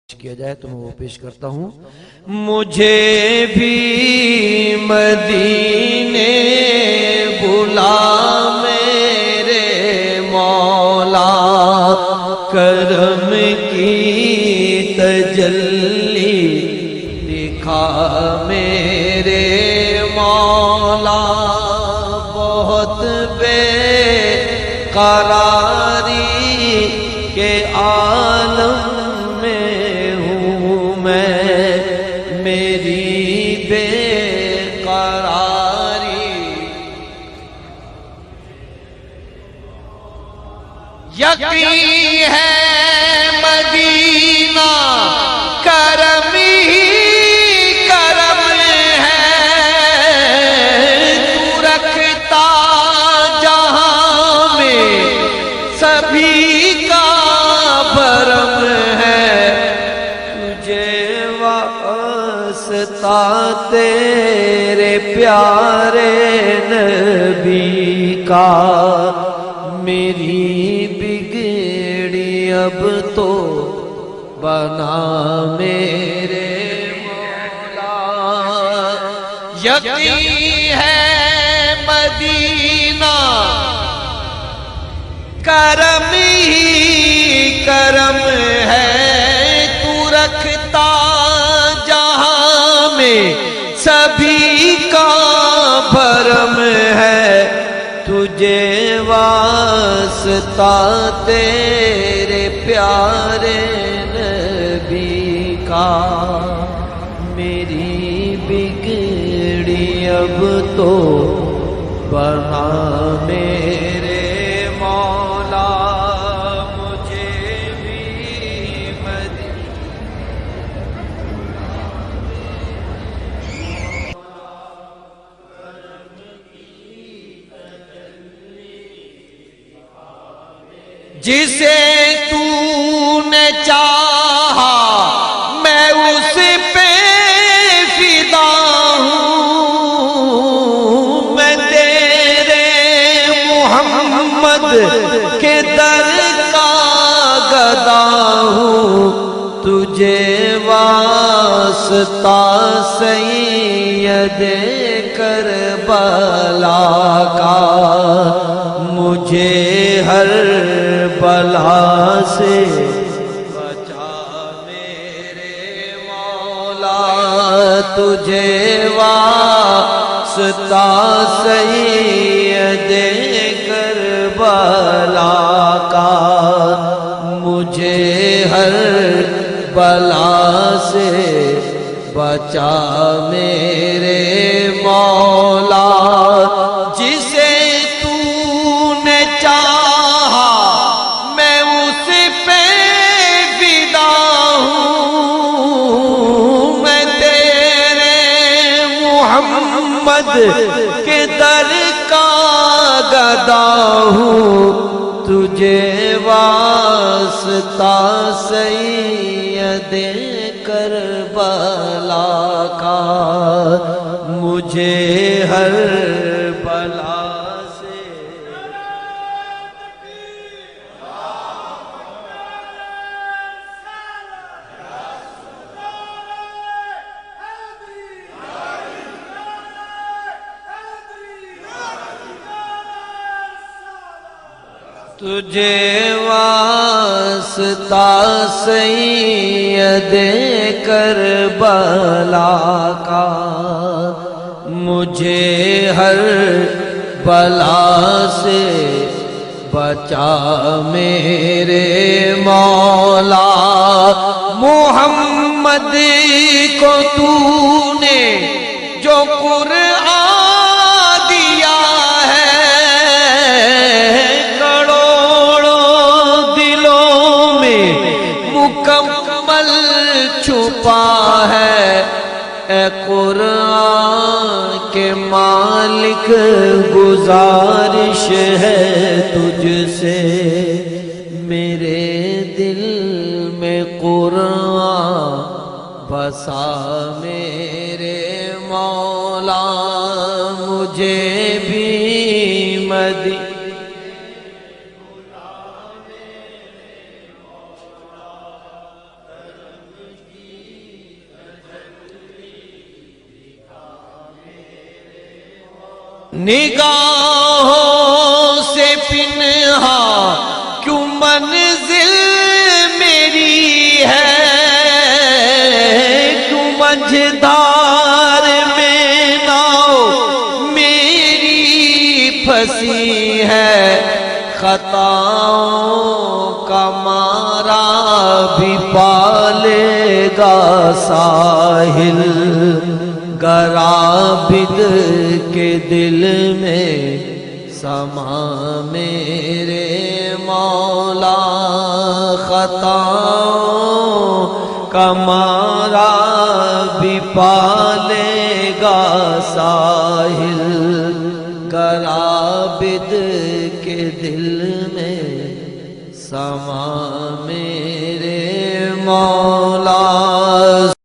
کیا جائے تو میں وہ پیش کرتا ہوں۔ مجھے بھی مدینے بلا میرے مولا، کرم کی تجلی دکھا میرے مولا، بہت بے قراری کے عالم یقین ہے مدینہ کرم ہی کرم ہے، تو رکھتا جہاں میں سبھی کا برم ہے، تجھے واسطہ تیرے پیارے نبی کا، میری بگڑی اب تو بنا میرے مولا، یقین ہے مدینہ کرم ہی کرم ہے، تو رکھتا جہاں میں سبھی کا بھرم ہے، تجھے واسطہ تیرے پیارے نبی کا، میری بگڑی اب تو بنا میرے مولا، مجھے بھی مدینہ جسے تو نے چاہا میں اس پہ فدا ہوں، میں تیرے محمد کے در کا گدا ہوں، تجھے واسطہ سید کربلا کا، مجھے ہر بلا سے بچا میرے مولا، تجھے واسطہ سید کربلا کا، مجھے ہر بلا سے بچا میرے مولا، جسے تو نے چاہا میں اس پہ فدا ہوں، میں تیرے محمد کے در کا گدا ہوں، تجھے واسطہ سید کربلا کا، مجھے ہر بلا سے تجھے واسطہ سید کربلا کا، مجھے ہر بلا سے بچا میرے مولا، محمد کو تو نے جو قرآن دیا ہے، مکمل چھپا ہے، اے قرآن کے مالک گزارش ہے تجھ سے، میرے دل میں قرآن بسا میرے مولا، مجھے بھی مدینہ نگاہوں سے پنہا کیوں منزل میری ہے، کیوں مجھدار میں ناؤ میری پھنسی ہے، خطاؤں کا مارا بھی پالے گا ساحل، گر عابد کے دل میں سما میرے مولا، خطاؤں کا مارا بھی پالے گا ساحل، گر عابد کے دل میں سما میرے مولا۔